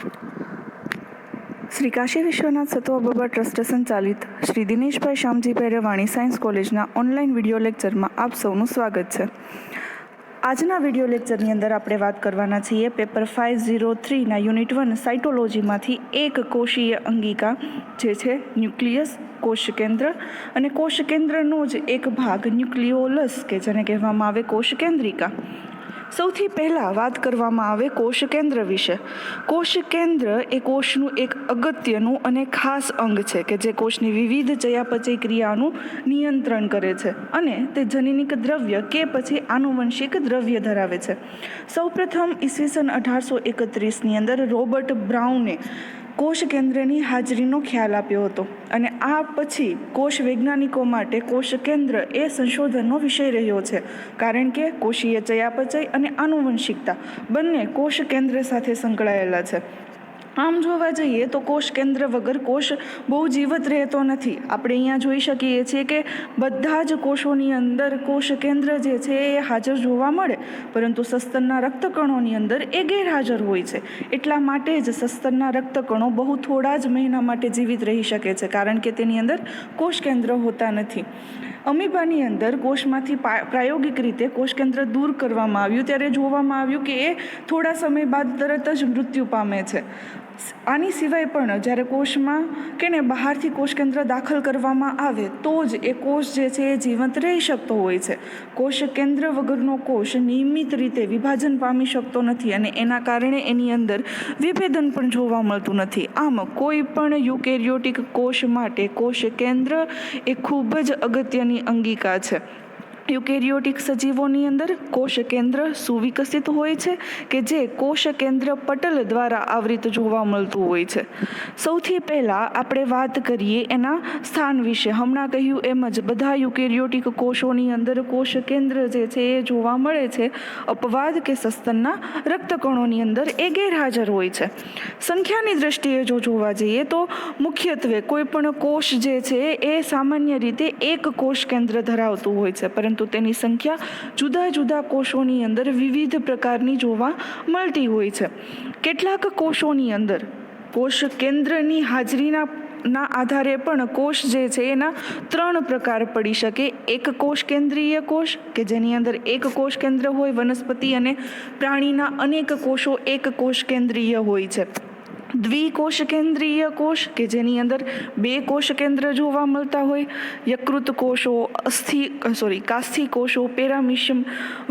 શ્રી કાશી વિશ્વનાથ સત્વા બાબા trust સંચાલિત Shri Dineshbhai Shyamjibhai Ravani science કોલેજના online video લેક્ચરમાં આપ સૌનું સ્વાગત છે. આજના વિડીયો લેક્ચરની અંદર આપણે વાત કરવાના છીએ પેપર 503ના યુનિટ 1 સાયટોલોજીમાંથી એક કોષીય અંગિકા જે છે ન્યુક્લિયસ, કોષ કેન્દ્ર અને કોષ કેન્દ્રનો જ એક ભાગ ન્યુક્લિયોલસ કે જેને કહેવામાં આવે કોષ કેન્દ્રિકા. સૌથી પહેલાં વાત કરવામાં આવે કોષ કેન્દ્ર વિશે. કોષ કેન્દ્ર એ કોષનું એક અગત્યનું અને ખાસ અંગ છે કે જે કોષની વિવિધ ચયાપચય ક્રિયાનું નિયંત્રણ કરે છે અને તે જનીનિક દ્રવ્ય કે પછી આનુવંશિક દ્રવ્ય ધરાવે છે. સૌપ્રથમ ઈસવીસન 1831ની અંદર રોબર્ટ બ્રાઉને કોષ કેન્દ્રની હાજરીનો ખ્યાલ આપ્યો હતો અને આ પછી કોષ વૈજ્ઞાનિકો માટે કોષ કેન્દ્ર એ સંશોધનનો વિષય રહ્યો છે, કારણ કે કોષીય ચયાપચય અને આનુવંશિકતા બંને કોષ કેન્દ્ર સાથે સંકળાયેલા છે. આમ જોવા જઈએ તો કોષ કેન્દ્ર વગર કોષ બહુ જીવત રહેતો નથી. આપણે અહીંયા જોઈ શકીએ છીએ કે બધા જ કોષોની અંદર કોષ કેન્દ્ર જે છે એ હાજર જોવા મળે, પરંતુ સસ્તનના રક્તકણોની અંદર એ ગેરહાજર હોય છે. એટલા માટે જ સસ્તનના રક્તકણો બહુ થોડા જ મહિના માટે જીવિત રહી શકે છે, કારણ કે તેની અંદર કોષ કેન્દ્ર હોતા નથી. અમીબાની અંદર કોષમાંથી પ્રાયોગિક રીતે કોષ કેન્દ્ર દૂર કરવામાં આવ્યું ત્યારે જોવામાં આવ્યું કે એ થોડા સમય બાદ તરત જ મૃત્યુ પામે છે. આની સિવાય પણ જ્યારે કોષમાં કે ને બહારથી કોષ કેન્દ્ર દાખલ કરવામાં આવે તો જ એ કોષ જે છે એ જીવંત રહી શકતો હોય છે. કોષ કેન્દ્ર વગરનો કોષ નિયમિત રીતે વિભાજન પામી શકતો નથી અને એના કારણે એની અંદર વિભેદન પણ જોવા મળતું નથી. આમ કોઈ પણ યુકેરિયોટિક કોષ માટે કોષ કેન્દ્ર એ ખૂબ જ અગત્યની અંગિકા છે. યુકેરિયોટિક સજીવોની અંદર કોષ કેન્દ્ર સુવિકસિત હોય છે કે જે કોષ કેન્દ્ર પટલ દ્વારા આવૃત જોવા મળતું હોય છે. સૌથી પહેલાં આપણે વાત કરીએ એના સ્થાન વિશે. હમણાં કહ્યું એમ જ બધા યુકેરિયોટિક કોષોની અંદર કોષ કેન્દ્ર જે છે એ જોવા મળે છે. અપવાદ કે સસ્તનના રક્તકણોની અંદર એ ગેરહાજર હોય છે. સંખ્યાની દ્રષ્ટિએ જો જોવા જઈએ તો મુખ્યત્વે કોઈ પણ કોષ જે છે એ સામાન્ય રીતે એક કોષ કેન્દ્ર ધરાવતું હોય છે, પરંતુ તેની સંખ્યા જુદા જુદા કોષોની અંદર વિવિધ પ્રકારની જોવા મળતી હોય છે. કેટલાક કોષોની અંદર કોષ કેન્દ્રની હાજરીના આધારે પણ કોષ જે છે એના 3 પ્રકાર પડી શકે. એક કોષ કેન્દ્રીય કોષ કે જેની અંદર એક કોષ કેન્દ્ર હોય. વનસ્પતિ અને પ્રાણીના અનેક કોષો એક કોષ કેન્દ્રીય હોય છે. દ્વિકોષ કેન્દ્રીય કોષ કે જેની અંદર 2 કોષ કેન્દ્ર જોવા મળતા હોય. યકૃત કોષો, કાસ્થિ કોષો, પેરામિશિયમ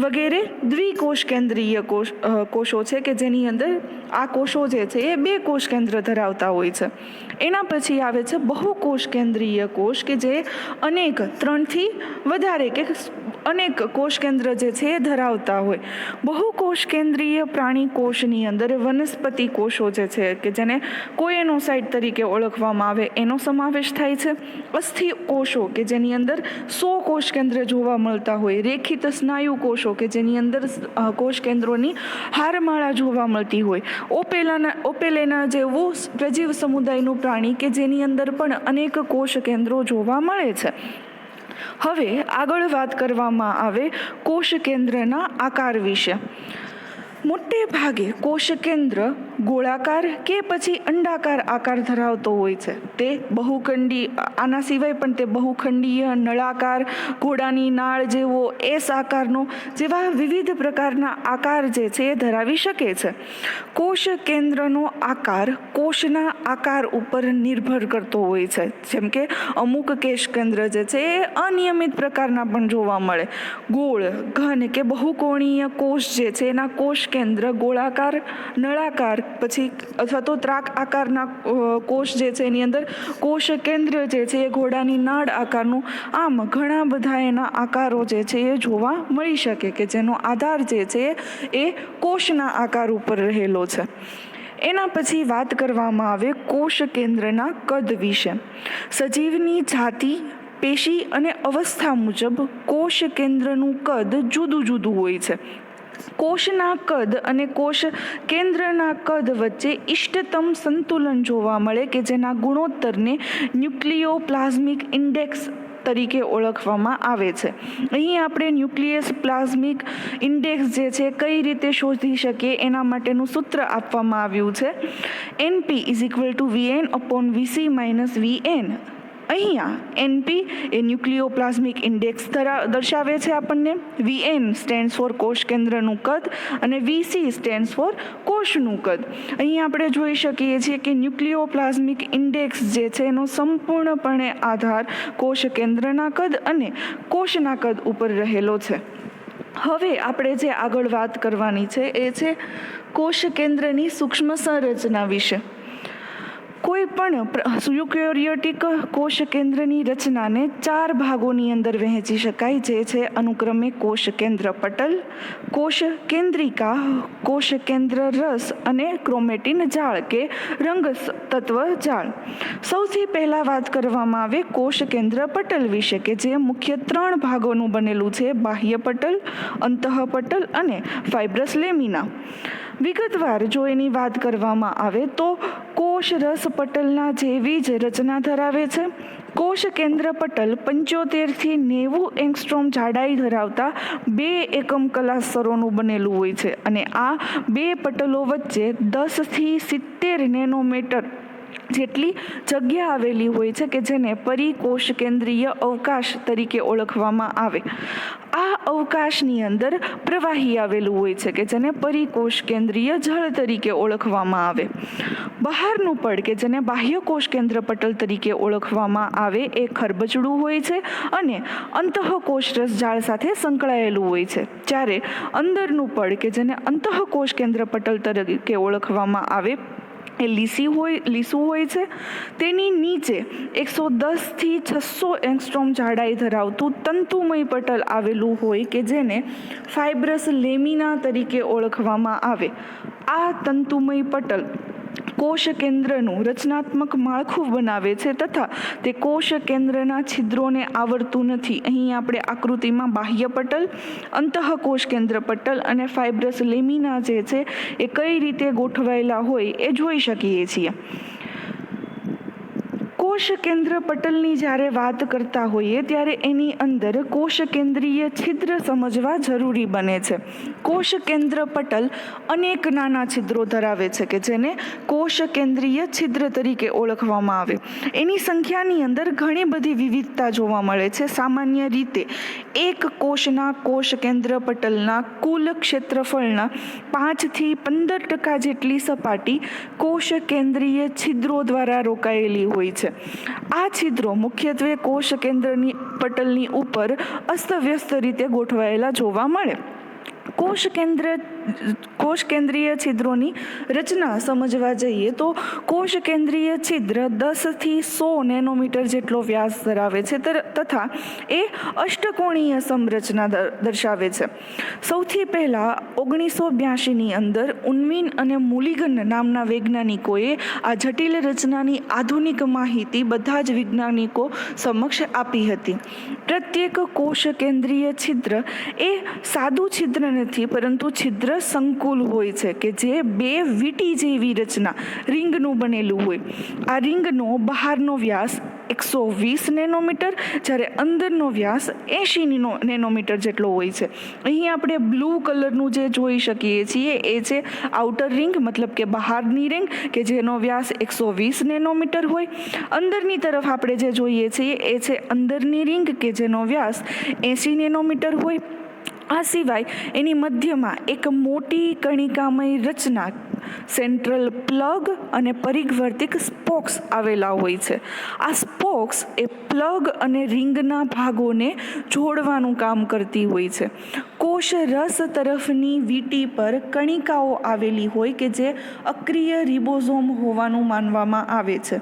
વગેરે દ્વિકોષ કેન્દ્રીય કોષો છે કે જેની અંદર આ કોષો જે છે એ 2 કોષ કેન્દ્ર ધરાવતા હોય છે. એના પછી આવે છે બહુકોષ કેન્દ્રીય કોષ કે જે અનેક 3થી વધારે કે અનેક કોષ કેન્દ્ર જે છે એ ધરાવતા હોય. બહુકોષ કેન્દ્રીય પ્રાણી કોષની અંદર વનસ્પતિ કોષો જે છે કે જેને કોએનોસાઇટ તરીકે ઓળખવામાં આવે એનો સમાવેશ થાય છે. અસ્થિ કોષો કે જેની અંદર 100 કોષ કેન્દ્ર જોવા મળતા હોય. રેખિત સ્નાયુ કોષો કે જેની અંદર કોષ કેન્દ્રોની હારમાળા જોવા મળતી હોય. ઓપેલેના જેવું પ્રજીવ સમુદાયનું પ્રાણી કે જેની અંદર પણ અનેક કોષ કેન્દ્રો જોવા મળે છે. હવે આગળ વાત કરવામાં આવે કોષ કેન્દ્રના આકાર વિશે. મોટે ભાગે કોષ કેન્દ્ર ગોળાકાર કે પછી અંડાકાર આકાર ધરાવતો હોય છે. તે આના સિવાય પણ તે બહુખંડીય, નળાકાર, ઘોડાની નાળ જેવો એસ આકારનો જેવા વિવિધ પ્રકારના આકાર જે છે એ ધરાવી શકે છે. કોષ કેન્દ્રનો આકાર કોષના આકાર ઉપર નિર્ભર કરતો હોય છે. જેમ કે અમુક કેશ કેન્દ્ર જે છે એ અનિયમિત પ્રકારના પણ જોવા મળે. ગોળ, ઘન કે બહુકોણીય કોષ જે છે એના કોષ કેન્દ્ર ગોળાકાર, નળાકાર પછી અથવા તો ત્રાક આકારના કોષ જે છે એની અંદર કોષ કેન્દ્ર જે છે એ ઘોડાની નાળ આકારનું. આમ ઘણા બધા એના આકારો જે છે એ જોવા મળી શકે કે જેનો આધાર જે છે એ કોષના આકાર ઉપર રહેલો છે. એના પછી વાત કરવામાં આવે કોષ કેન્દ્રના કદ વિશે. સજીવની જાતિ, પેશી અને અવસ્થા મુજબ કોષ કેન્દ્રનું કદ જુદું જુદું હોય છે. કોષના કદ અને કોષ કેન્દ્રના કદ વચ્ચે ઇષ્ટતમ સંતુલન જોવા મળે કે જેના ગુણોત્તરને ન્યુક્લિયોપ્લાઝમિક ઇન્ડેક્સ તરીકે ઓળખવામાં આવે છે. અહીં આપણે ન્યુક્લિયસ પ્લાઝમિક ઇન્ડેક્સ જે છે કઈ રીતે શોધી શકીએ એના માટેનું સૂત્ર આપવામાં આવ્યું છે. NP = VN/VC - VN. અહીંયા NP એ ન્યુક્લિયોપ્લાઝમિક ઇન્ડેક્સ દર્શાવે છે આપણને. VN સ્ટેન્ડ્સ ફોર કોષ કેન્દ્રનું કદ અને VC સ્ટેન્ડ્સ ફોર કોષનું કદ. અહીં આપણે જોઈ શકીએ છીએ કે ન્યુક્લિયોપ્લાઝમિક ઇન્ડેક્સ જે છે એનો સંપૂર્ણપણે આધાર કોષ કેન્દ્રના કદ અને કોષના કદ ઉપર રહેલો છે. હવે આપણે જે આગળ વાત કરવાની છે એ છે કોષ કેન્દ્રની સૂક્ષ્મ સંરચના વિશે. કોઈ પણ યુકેરિયોટિક કોષ કેન્દ્રની રચનાને 4 ભાગોની અંદર વહેંચી શકાય, જે છે અનુક્રમે કોષ કેન્દ્ર પટલ, કોષ કેન્દ્રિકા, કોષ કેન્દ્ર રસ અને ક્રોમેટિન જાળ કે રંગ તત્વ જાળ. સૌથી પહેલા વાત કરવામાં આવે કોષ કેન્દ્ર પટલ વિશે, કે જે મુખ્ય 3 ભાગોનું બનેલું છે: બાહ્ય પટલ, અંતઃપટલ અને ફાઇબ્રસ લેમિના. વિગતવાર જો એની વાત કરવામાં આવે તો કોષ રસ પટલના જેવી જ રચના ધરાવે છે. કોષ કેન્દ્ર પટલ 75 થી 90 એંગસ્ટ્રોમ જાડાઈ ધરાવતા 2 એકમ કલા સ્તરોનું બનેલું હોય છે અને આ 2 પટલો વચ્ચે 10 થી 70 નેનોમીટર જેટલી જગ્યા આવેલી હોય છે, કે જેને પરિકોષ કેન્દ્રીય અવકાશ તરીકે ઓળખવામાં આવે. આ અવકાશની અંદર પ્રવાહી આવેલું હોય છે, કે જેને પરિકોષ કેન્દ્રીય જળ તરીકે ઓળખવામાં આવે. બહારનું પડ, કે જેને બાહ્ય કોષ કેન્દ્ર પટલ તરીકે ઓળખવામાં આવે, એ ખરબચડું હોય છે અને અંતઃકોષરસ જાળ સાથે સંકળાયેલું હોય છે. જ્યારે અંદરનું પડ, કે જેને અંતઃકોષ કેન્દ્ર પટલ તરીકે ઓળખવામાં આવે, એ લીસું હોય છે. તેની નીચે 110 થી 600 એંગસ્ટ્રોમ જાડાઈ ધરાવતું તંતુમય પટલ આવેલું હોય, કે જેને ફાઇબ્રસ લેમિના તરીકે ઓળખવામાં આવે. આ તંતુમય પટલ કોષ કેન્દ્રનું રચનાત્મક માળખું બનાવે છે તથા તે કોષ કેન્દ્રના છિદ્રોને આવરતું નથી. અહીં આપણે આકૃતિમાં બાહ્ય પટલ, અંતઃકોષ કેન્દ્ર પટલ અને ફાઇબ્રસ લેમિના જે છે એ કઈ રીતે ગોઠવાયેલા હોય એ જોઈ શકીએ છીએ. કોષ કેન્દ્ર પટલની જ્યારે વાત કરતા હોઈએ ત્યારે એની અંદર કોષ કેન્દ્રીય છિદ્ર સમજવા જરૂરી બને છે. કોષ કેન્દ્ર પટલ અનેક નાના છિદ્રો ધરાવે છે, કે જેને કોષ કેન્દ્રીય છિદ્ર તરીકે ઓળખવામાં આવે. એની સંખ્યાની અંદર ઘણી બધી વિવિધતા જોવા મળે છે. સામાન્ય રીતે એક કોષના કોષ કેન્દ્ર પટલના કુલ ક્ષેત્રફળના 5 થી 15% જેટલી સપાટી કોષ કેન્દ્રીય છિદ્રો દ્વારા રોકાયેલી હોય છે. આ છિદ્રો મુખ્યત્વે કોષ કેન્દ્રની પટલની ઉપર અસ્તવ્યસ્ત રીતે ગોઠવાયેલા જોવા મળે. કોષ કેન્દ્રીય છિદ્રોની રચના સમજવા જઈએ તો કોષ કેન્દ્રીય છિદ્ર 10 થી 100 નેનોમીટર જેટલો વ્યાસ ધરાવે છે તથા એ અષ્ટકોણીય સંરચના દર્શાવે છે. સૌથી પહેલા 1982ની અંદર ઉન્મિન અને મુલિગન નામના વૈજ્ઞાનિકોએ આ જટિલ રચનાની આધુનિક માહિતી બધા જ વૈજ્ઞાનિકો સમક્ષ આપી હતી. પ્રત્યેક કોષ કેન્દ્રીય છિદ્ર એ સાદું છિદ્ર નથી, પરંતુ છિદ્ર સંકુલ હોય છે, કે જે 2 વીંટી જેવી રચના રિંગનું બનેલું હોય. આ રિંગનો બહારનો વ્યાસ 120 નેનોમીટર, જ્યારે અંદરનો વ્યાસ 80 નેનોમીટર જેટલો હોય છે. અહીં આપણે બ્લુ કલરનું જે જોઈ શકીએ છીએ એ છે આઉટર રિંગ, મતલબ કે બહારની રિંગ, કે જેનો વ્યાસ 120 નેનોમીટર હોય. અંદરની તરફ આપણે જે જોઈએ છીએ એ છે અંદરની રિંગ, કે જેનો વ્યાસ 80 નેનોમીટર હોય. આ સિવાય એની મધ્યમાં એક મોટી કણિકામય રચના સેન્ટ્રલ પ્લગ અને પરિવર્તિક સ્પોક્સ આવેલા હોય છે. આ સ્પોક્સ એ પ્લગ અને રિંગના ભાગોને જોડવાનું કામ કરતી હોય છે. કોષ રસ તરફની વીંટી પર કણિકાઓ આવેલી હોય, કે જે અક્રિય રિબોઝોમ હોવાનું માનવામાં આવે છે.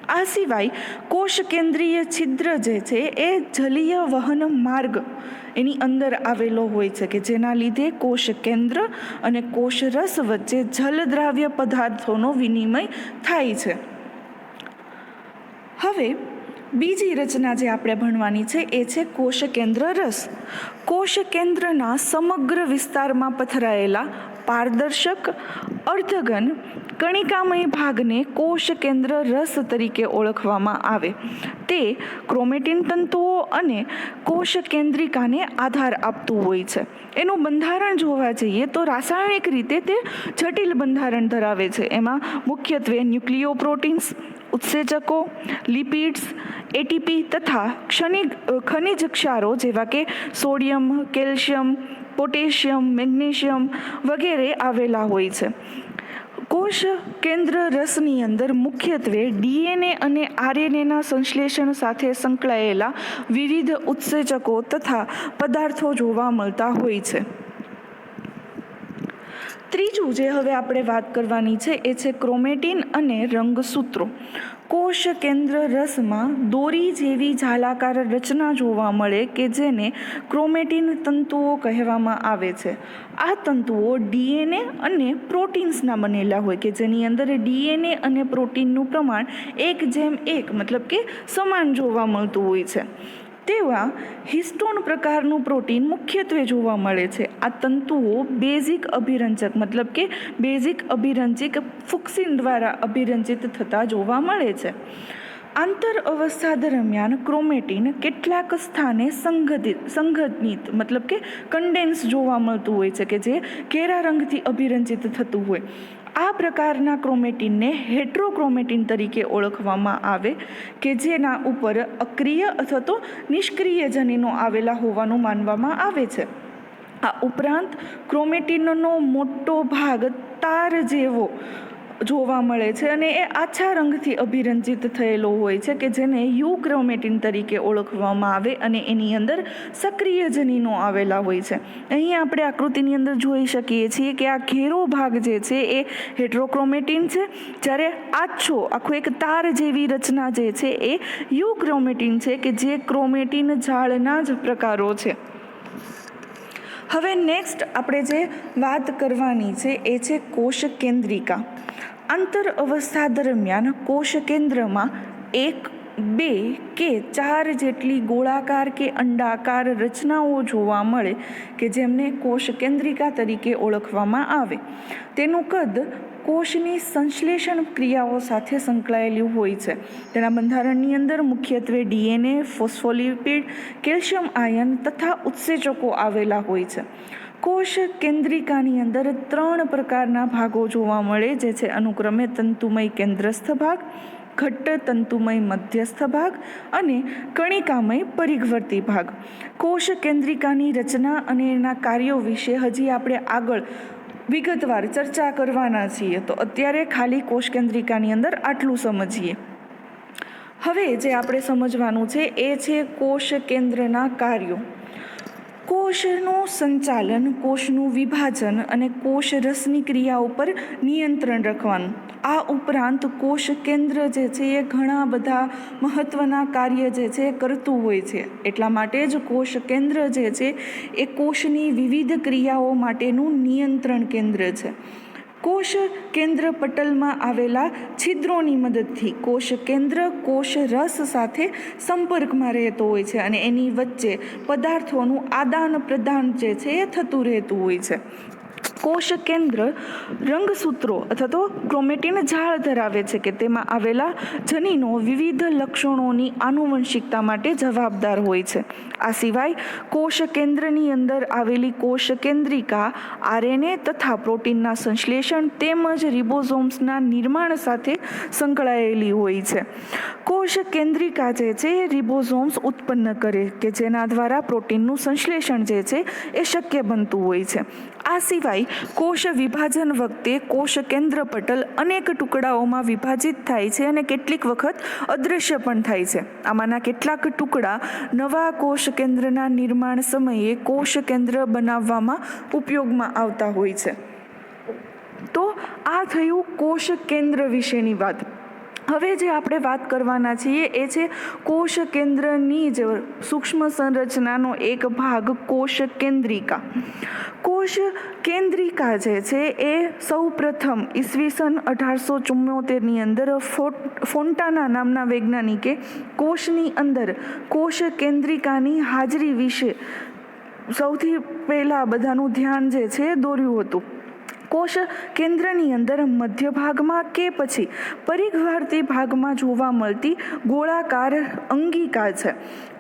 આ સિવાય કોષ કેન્દ્રીય છિદ્ર જે છે એ જલીય વહન માર્ગ એની અંદર આવેલો હોય છે, કે જેના લીધે કોષ કેન્દ્ર અને કોષ રસ વચ્ચે જલદ્રાવ્ય પદાર્થોનો વિનિમય થાય છે. હવે બીજી રચના જે આપણે ભણવાની છે એ છે કોષ કેન્દ્ર રસ. કોષ કેન્દ્રના સમગ્ર વિસ્તારમાં પથરાયેલા પારદર્શક, અર્ધઘન કણિકામય ભાગને કોષ કેન્દ્ર રસ તરીકે ઓળખવામાં આવે. તે ક્રોમેટિન તંતુઓ અને કોષ કેન્દ્રિકાને આધાર આપતું હોય છે. એનું બંધારણ જોવા જઈએ તો રાસાયણિક રીતે તે જટિલ બંધારણ ધરાવે છે. એમાં મુખ્યત્વે ન્યુક્લિયોપ્રોટીન્સ, ઉત્સેચકો, લિપિડ્સ, એટીપી તથા ખનિજ ક્ષારો જેવા કે સોડિયમ, કેલ્શિયમ, પોટેશિયમ, મેગ્નેશિયમ વગેરે આવેલા હોય છે. કોષ કેન્દ્ર રસની અંદર મુખ્યત્વે ડીએનએ અને આરએનએના સંશ્લેષણ સાથે સંકળાયેલા વિવિધ ઉત્સેચકો તથા પદાર્થો જોવા મળતા હોય છે. ત્રીજું જે હવે આપણે વાત કરવાની છે એ છે ક્રોમેટિન અને રંગસૂત્રો. કોષ કેન્દ્ર રસમાં દોરી જેવી જાલાકાર રચના જોવા મળે કે જેને ક્રોમેટિન તંતુઓ કહેવામાં આવે છે. આ તંતુઓ ડીએનએ અને પ્રોટીન્સના બનેલા હોય કે જેની અંદર ડીએનએ અને પ્રોટીનનું પ્રમાણ 1:1 મતલબ કે સમાન જોવા મળતું હોય છે. તેવા હિસ્ટોન પ્રકારનું પ્રોટીન મુખ્યત્વે જોવા મળે છે. આ તંતુઓ બેઝિક અભિરંજક મતલબ કે બેઝિક અભિરંજક ફુક્સિન દ્વારા અભિરંજિત થતા જોવા મળે છે. આંતર અવસ્થા દરમિયાન ક્રોમેટિન કેટલાક સ્થાને સંઘનિત મતલબ કે કન્ડેન્સ જોવા મળતું હોય છે કે જે ઘેરા રંગથી અભિરંજિત થતું હોય. આ પ્રકારના ક્રોમેટિનને હેટ્રોક્રોમેટિન તરીકે ઓળખવામાં આવે કે જેના ઉપર અક્રિય અથવા તો નિષ્ક્રિય જનીનો આવેલા હોવાનું માનવામાં આવે છે. આ ઉપરાંત ક્રોમેટિનનો મોટો ભાગ તાર જેવો જોવા મળે છે અને એ આછા રંગથી અભિરંજિત થયેલો હોય છે કે જેને યુક્રોમેટિન તરીકે ઓળખવામાં આવે અને એની અંદર સક્રિય જનીનો આવેલા હોય છે. અહીં આપણે આકૃતિની અંદર જોઈ શકીએ છીએ કે આ ઘેરો ભાગ જે છે એ હેટ્રોક્રોમેટિન છે, જ્યારે આછો આખો એક તાર જેવી રચના જે છે એ યુક્રોમેટિન છે કે જે ક્રોમેટિન જાળના જ પ્રકારો છે. હવે નેક્સ્ટ આપણે જે વાત કરવાની છે એ છે કોષ કેન્દ્રિકા. આંતર અવસ્થા દરમિયાન કોષ કેન્દ્રમાં 1, 2 કે 4 જેટલી ગોળાકાર કે અંડાકાર રચનાઓ જોવા મળે કે જેમને કોષ કેન્દ્રિકા તરીકે ઓળખવામાં આવે. તેનું કદ કોષની સંશ્લેષણ ક્રિયાઓ સાથે સંકળાયેલી હોય છે. તેના બંધારણની અંદર મુખ્યત્વે ડીએનએ, ફોસ્ફોલિપિડ, કેલ્શિયમ આયન તથા ઉત્સેચકો આવેલા હોય છે. કોષ કેન્દ્રિકાની અંદર 3 પ્રકારના ભાગો જોવા મળે જે છે અનુક્રમે તંતુમય કેન્દ્રસ્થ ભાગ, ઘટ્ટ તંતુમય મધ્યસ્થ ભાગ અને કણિકામય પરિઘવર્તી ભાગ. કોષ કેન્દ્રિકાની રચના અને એના કાર્યો વિશે હજી આપણે આગળ વિગતવાર ચર્ચા કરવાના છીએ, તો અત્યારે ખાલી કોષ કેન્દ્રિકાની અંદર આટલું સમજીએ. હવે જે આપણે સમજવાનું છે એ છે કોષ કેન્દ્રના કાર્યો. કોષનું સંચાલન, કોષનું વિભાજન અને કોષ રસની ક્રિયાઓ પર નિયંત્રણ રાખવાનું. આ ઉપરાંત કોષ કેન્દ્ર જે છે એ ઘણા બધા મહત્ત્વના કાર્ય જે છે એ કરતું હોય છે. એટલા માટે જ કોષ કેન્દ્ર જે છે એ કોષની વિવિધ ક્રિયાઓ માટેનું નિયંત્રણ કેન્દ્ર છે. કોષ કેન્દ્ર પટલમાં આવેલા છિદ્રોની મદદથી કોષ કેન્દ્ર કોષ રસ સાથે સંપર્કમાં રહેતો હોય છે અને એની વચ્ચે પદાર્થોનું આદાન પ્રદાન જે છે એ થતું રહેતું હોય છે. કોષ કેન્દ્ર રંગસૂત્રો અથવા તો ક્રોમેટિન જાળ ધરાવે છે કે તેમાં આવેલા જનીનો વિવિધ લક્ષણોની આનુવંશિકતા માટે જવાબદાર હોય છે. આ સિવાય કોષ કેન્દ્રની અંદર આવેલી કોષ કેન્દ્રિકા આરએનએ તથા પ્રોટીનના સંશ્લેષણ તેમજ રિબોઝોમ્સના નિર્માણ સાથે સંકળાયેલી હોય છે. કોષ કેન્દ્રિકા જે છે એ રિબોઝોમ્સ ઉત્પન્ન કરે કે જેના દ્વારા પ્રોટીનનું સંશ્લેષણ જે છે એ શક્ય બનતું હોય છે. આ સિવાય કોષ વિભાજન વખતે કોષ કેન્દ્ર પટલ અનેક ટુકડાઓમાં વિભાજિત થાય છે અને કેટલીક વખત અદૃશ્ય પણ થાય છે. આમાંના કેટલાક ટુકડા નવા કોષ કેન્દ્રના નિર્માણ સમયે કોષ કેન્દ્ર બનાવવામાં ઉપયોગમાં આવતા હોય છે. તો આ થયું કોષ કેન્દ્ર વિશેની વાત. હવે જે આપણે વાત કરવાના છીએ એ છે કોષ કેન્દ્રની જ સૂક્ષ્મ સંરચનાનો એક ભાગ કોષ કેન્દ્રિકા. કોષ કેન્દ્રિકા જે છે એ સૌ પ્રથમ ઈસવીસન 1874ની અંદર ફોન્ટાના નામના વૈજ્ઞાનિકે કોષની અંદર કોષ કેન્દ્રિકાની હાજરી વિશે સૌથી પહેલાં બધાનું ધ્યાન જે છે દોર્યું હતું. કોષ કેન્દ્રની અંદર મધ્ય ભાગમાં કે પછી પરિઘવર્તી ભાગમાં જોવા મળતી ગોળાકાર અંગિકા છે.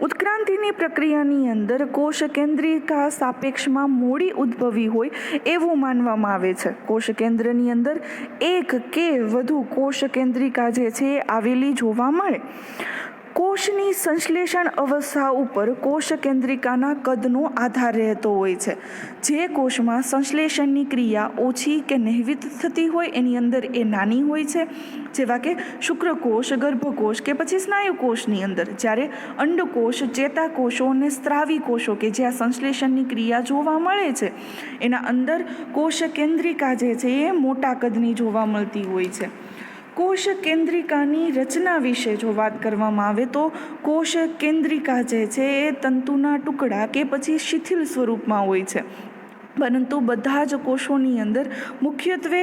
ઉત્ક્રાંતિની પ્રક્રિયાની અંદર કોષ કેન્દ્રિકા સાપેક્ષમાં મોડી ઉદ્ભવી હોય એવું માનવામાં આવે છે. કોષ કેન્દ્રની અંદર એક કે વધુ કોષ કેન્દ્રિકા જે છે એ આવેલી જોવા મળે. કોષની સંશ્લેષણ અવસ્થા ઉપર કોષ કેન્દ્રિકાના કદનો આધાર રહેતો હોય છે. જે કોષમાં સંશ્લેષણની ક્રિયા ઓછી કે નહિવત થતી હોય એની અંદર એ નાની હોય છે, જેવા કે શુક્રકોષ, ગર્ભકોષ કે પછી સ્નાયુકોષની અંદર. જ્યારે અંડકોષ, ચેતાકોષો અને સ્ત્રાવી કોષો કે જ્યાં સંશ્લેષણની ક્રિયા જોવા મળે છે એના અંદર કોષ કેન્દ્રિકા જે છે એ મોટા કદની જોવા મળતી હોય છે. કોષ કેન્દ્રિકાની રચના વિશે જો વાત કરવામાં આવે તો કોષ કેન્દ્રિકા જે છે એ તંતુના ટુકડા કે પછી શિથિલ સ્વરૂપમાં હોય છે. પરંતુ બધા જ કોષોની અંદર મુખ્યત્વે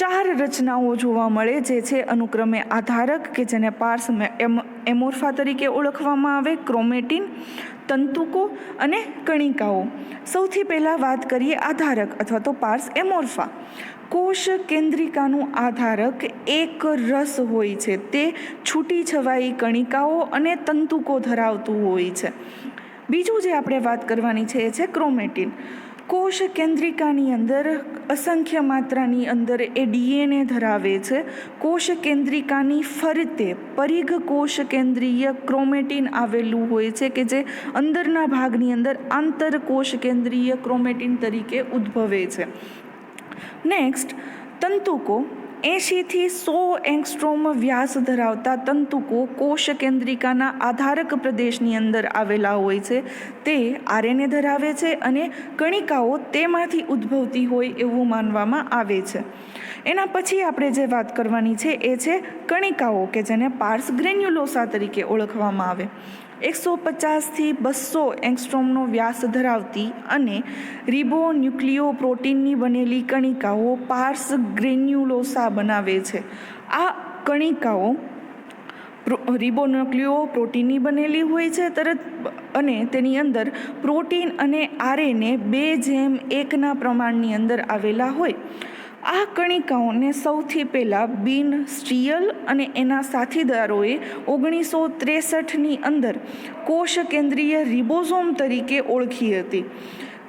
4 રચનાઓ જોવા મળે, જે છે અનુક્રમે આધારક કે જેને પાર્સ એમોર્ફા તરીકે ઓળખવામાં આવે, ક્રોમેટિન, તંતુકો અને કણિકાઓ. સૌથી પહેલાં વાત કરીએ આધારક અથવા તો પાર્સ એમોર્ફા. કોષ કેન્દ્રિકાનું આધારક એક રસ હોય છે. તે છૂટી છવાઈ કણિકાઓ અને તંતુકો ધરાવતું હોય છે. બીજું જે આપણે વાત કરવાની છે એ છે ક્રોમેટિન. કોષ કેન્દ્રિકાની અંદર અસંખ્ય માત્રાની અંદર એ ડીએનએ ધરાવે છે. કોષ કેન્દ્રિકાની ફરતે પરિઘ કોષ કેન્દ્રીય ક્રોમેટિન આવેલું હોય છે કે જે અંદરના ભાગની અંદર આંતરકોષ કેન્દ્રીય ક્રોમેટિન તરીકે ઉદ્ભવે છે. નેક્સ્ટ, તંતુકો. 80 થી 100 એંગસ્ટ્રોમ વ્યાસ ધરાવતા તંતુકો કોષ કેન્દ્રિકાના આધારક પ્રદેશની અંદર આવેલા હોય છે. તે આરએનએ ધરાવે છે અને કણિકાઓ તેમાંથી ઉદ્ભવતી હોય એવું માનવામાં આવે છે. એના પછી આપણે જે વાત કરવાની છે એ છે કણિકાઓ કે જેને પાર્સ ગ્રેન્યુલોસા તરીકે ઓળખવામાં આવે. 150 થી 200 એંગસ્ટ્રોમનો વ્યાસ ધરાવતી અને રિબોન્યુક્લિયો પ્રોટીનની બનેલી કણિકાઓ પાર્સ ગ્રેન્યુલોસા બનાવે છે. આ કણિકાઓ રિબોન્યુક્લિયો પ્રોટીનની બનેલી હોય છે અને તેની અંદર પ્રોટીન અને આરએનએ 2:1 પ્રમાણની અંદર આવેલા હોય. આ કણિકાઓને સૌથી પહેલાં બિન સ્ટીયલ અને એના સાથીદારોએ 1963ની અંદર કોષ કેન્દ્રીય રિબોઝોમ તરીકે ઓળખી હતી.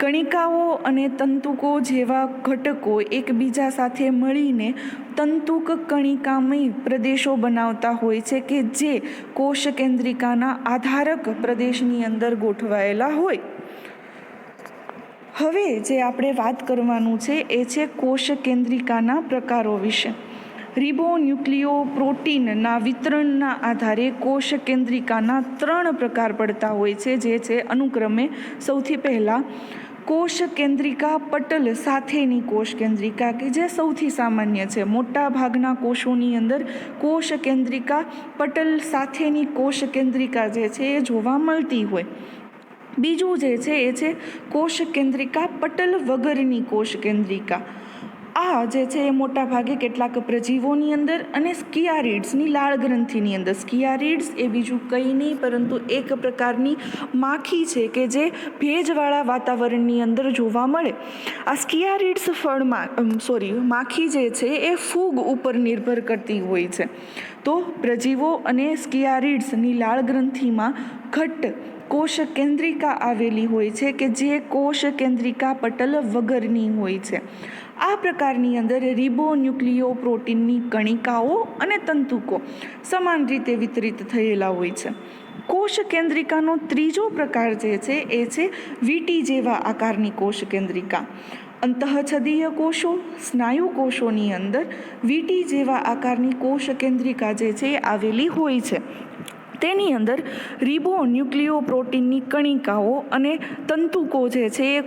કણિકાઓ અને તંતુકો જેવા ઘટકો એકબીજા સાથે મળીને તંતુક કણિકામય પ્રદેશો બનાવતા હોય છે કે જે કોષ કેન્દ્રિકાના આધારક પ્રદેશની અંદર ગોઠવાયેલા હોય. હવે જે આપણે વાત કરવાનું છે એ છે કોષ કેન્દ્રિકાના પ્રકારો વિશે. રિબોન્યુક્લિયો પ્રોટીનના વિતરણના આધારે કોષ કેન્દ્રિકાના 3 પ્રકાર પડતા હોય છે, જે છે અનુક્રમે સૌથી પહેલાં કોષ કેન્દ્રિકા પટલ સાથેની કોષ કેન્દ્રિકા કે જે સૌથી સામાન્ય છે. મોટા ભાગના કોષોની અંદર કોષ કેન્દ્રિકા પટલ સાથેની કોષ કેન્દ્રિકા જે છે એ જોવા મળતી હોય. બીજું જે છે એ છે કોષ કેન્દ્રિકા પટલ વગરની કોષ કેન્દ્રિકા. આ જે છે એ મોટા ભાગે કેટલાક પ્રજીવોની અંદર અને સ્કિયારિડ્સની લાળ ગ્રંથિની અંદર. સ્કિયારિડ્સ એ બીજું કંઈ નહીં પરંતુ એક પ્રકારની માખી છે કે જે ભેજવાળા વાતાવરણની અંદર જોવા મળે. આ સ્કિયારિડ્સ માખી જે છે એ ફૂગ ઉપર નિર્ભર કરતી હોય છે. તો પ્રજીવો અને સ્કિયારિડ્સની લાળ ગ્રંથિમાં ઘટ્ટ કોષ કેન્દ્રિકા આવેલી હોય છે કે જે કોષ કેન્દ્રિકા પટલ વગરની હોય છે. આ પ્રકારની અંદર રિબોન્યુક્લિયો પ્રોટીનની કણિકાઓ અને તંતુકો સમાન રીતે વિતરિત થયેલા હોય છે. કોષ કેન્દ્રિકાનો ત્રીજો પ્રકાર જે છે એ છે વીંટી જેવા આકારની કોષ કેન્દ્રિકા. અંતઃછદીય કોષો, સ્નાયુ કોષોની અંદર વીંટી જેવા આકારની કોષ કેન્દ્રિકા જે છે એ આવેલી હોય છે. તેની અંદર રિબોન્યુક્લિયો પ્રોટીનની કણિકાઓ અને તંતુકો જે છે એ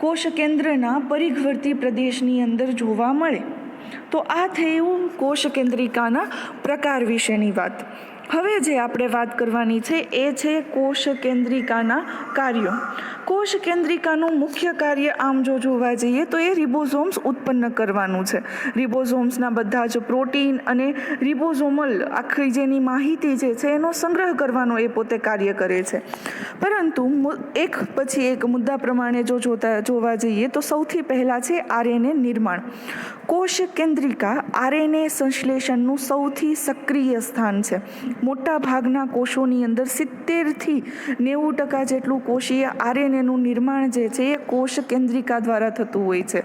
કોષ કેન્દ્રના પરિઘવર્તી પ્રદેશની અંદર જોવા મળે. તો આ થયું કોષ કેન્દ્રિકાના પ્રકાર વિશેની વાત. હવે જે આપણે વાત કરવાની છે એ છે કોષ કેન્દ્રિકાના કાર્યો. કોષ કેન્દ્રિકાનું મુખ્ય કાર્ય આમ જો જોવા જઈએ તો એ રિબોઝોમ્સ ઉત્પન્ન કરવાનું છે. રિબોઝોમ્સના બધા જ પ્રોટીન અને રિબોઝોમલ આખી જેની માહિતી જે છે એનો સંગ્રહ કરવાનો એ પોતે કાર્ય કરે છે. પરંતુ એક પછી એક મુદ્દા પ્રમાણે જો જોવા જઈએ તો સૌથી પહેલાં છે આરએનએ નિર્માણ. કોષ કેન્દ્રિકા આરએનએ સંશ્લેષણનું સૌથી સક્રિય સ્થાન છે. મોટા ભાગના કોષોની અંદર 70થી 90% જેટલું કોષીય આરએનએનું નિર્માણ જે છે એ કોષ કેન્દ્રિકા દ્વારા થતું હોય છે.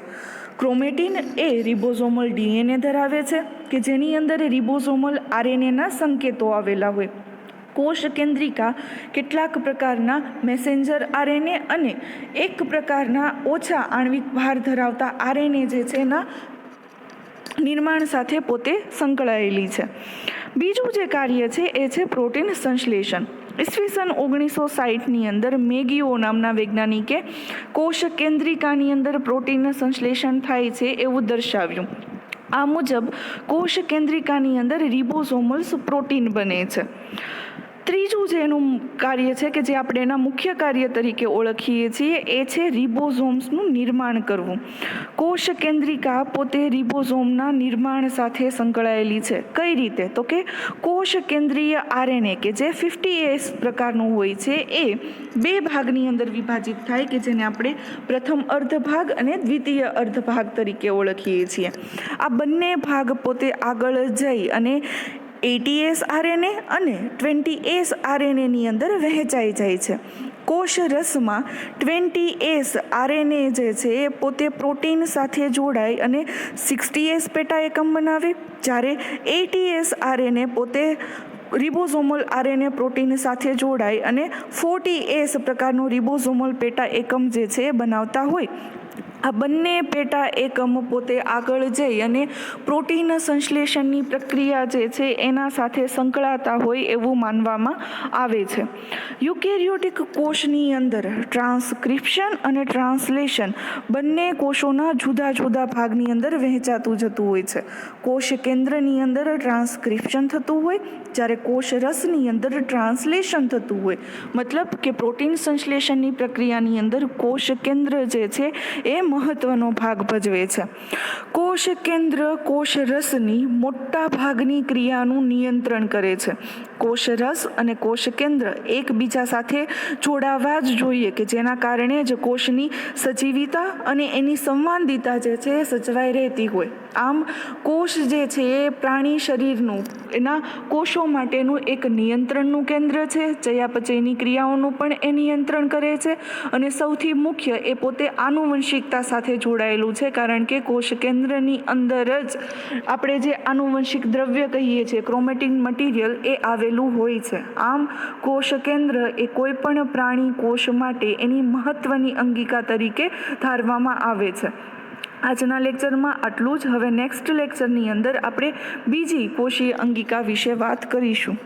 ક્રોમેટિન એ રિબોઝોમલ ડીએનએ ધરાવે છે કે જેની અંદર રિબોઝોમલ આરએનએના સંકેતો આવેલા હોય. કોષ કેન્દ્રિકા કેટલાક પ્રકારના મેસેન્જર આરએનએ અને એક પ્રકારના ઓછા આણ્વિક ભાર ધરાવતા આરએનએ જે છે એના નિર્માણ સાથે પોતે સંકળાયેલી છે. બીજું જે કાર્ય છે એ છે પ્રોટીન સંશ્લેષણ. ઈસવીસન 1960ની અંદર મેગીઓ નામના વૈજ્ઞાનિકે કોષ કેન્દ્રિકાની અંદર પ્રોટીન સંશ્લેષણ થાય છે એવું દર્શાવ્યું. આ મુજબ કોષ કેન્દ્રિકાની અંદર રિબોઝોમલ્સ પ્રોટીન બને છે. ત્રીજું જે એનું કાર્ય છે કે જે આપણે એના મુખ્ય કાર્ય તરીકે ઓળખીએ છીએ એ છે રિબોઝોમ્સનું નિર્માણ કરવું. કોષ કેન્દ્રિકા પોતે રિબોઝોમના નિર્માણ સાથે સંકળાયેલી છે. કઈ રીતે? તો કે કોષ કેન્દ્રીય આરએનએ કે જે 50S પ્રકારનું હોય છે એ બે ભાગની અંદર વિભાજિત થાય કે જેને આપણે પ્રથમ અર્ધભાગ અને દ્વિતીય અર્ધભાગ તરીકે ઓળખીએ છીએ. આ બંને ભાગ પોતે આગળ જઈ અને 80S આરએનએ અને 20S આરએનએની અંદર વહેંચાઈ જાય છે. કોષ રસમાં 20S આરએનએ જે છે એ પોતે પ્રોટીન સાથે જોડાય અને 60S પેટા એકમ બનાવે, જ્યારે 80S આરએનએ પોતે રિબોઝોમલ આરએનએ પ્રોટીન સાથે જોડાય અને 40S પ્રકારનું રિબોઝોમલ પેટા એકમ જે છે એ બનાવતા હોય. આ બંને પેટા એકમ પોતે આગળ જઈ અને પ્રોટીન સંશ્લેષણની પ્રક્રિયા જે છે એના સાથે સંકળાતા હોય એવું માનવામાં આવે છે. યુકેરિયોટિક કોષની અંદર ટ્રાન્સક્રિપ્શન અને ટ્રાન્સલેશન બંને કોષોના જુદા જુદા ભાગની અંદર વહેંચાતું જતું હોય છે. કોષ કેન્દ્રની અંદર ટ્રાન્સક્રિપ્શન થતું હોય, જ્યારે કોષ રસની અંદર ટ્રાન્સલેશન થતું હોય. મતલબ કે પ્રોટીન સંશ્લેષણની પ્રક્રિયાની અંદર કોષ કેન્દ્ર જે છે એ મહત્વનો ભાગ ભજવે છે. કોષ કેન્દ્ર કોષ રસની મોટા ભાગની ક્રિયાનું નિયંત્રણ કરે છે. કોષ રસ અને કોષ કેન્દ્ર એકબીજા સાથે જોડાવા જ જોઈએ કે જેના કારણે જ કોષની સજીવિતા અને એની સંવાદિતા જે છે એ સચવાઈ રહેતી હોય. આમ કોષ જે છે એ પ્રાણી શરીરનું એના કોષો માટેનું એક નિયંત્રણનું કેન્દ્ર છે. ચયાપચયની ક્રિયાઓનું પણ એ નિયંત્રણ કરે છે અને સૌથી મુખ્ય એ પોતે આનુવંશિકતા સાથે જોડાયેલું છે, કારણ કે કોષ કેન્દ્રની અંદર જ આપણે જે આનુવંશિક દ્રવ્ય કહીએ છીએ ક્રોમેટિન મટીરિયલ એ આવેલું હોય છે. આમ કોષ કેન્દ્ર એ કોઈ પણ પ્રાણી કોષ માટે એની મહત્વની અંગિકા તરીકે ધારવામાં આવે છે. આજના લેક્ચરમાં આટલું જ. હવે નેક્સ્ટ લેક્ચરની અંદર આપણે બીજી કોષીય અંગિકા વિશે વાત કરીશું.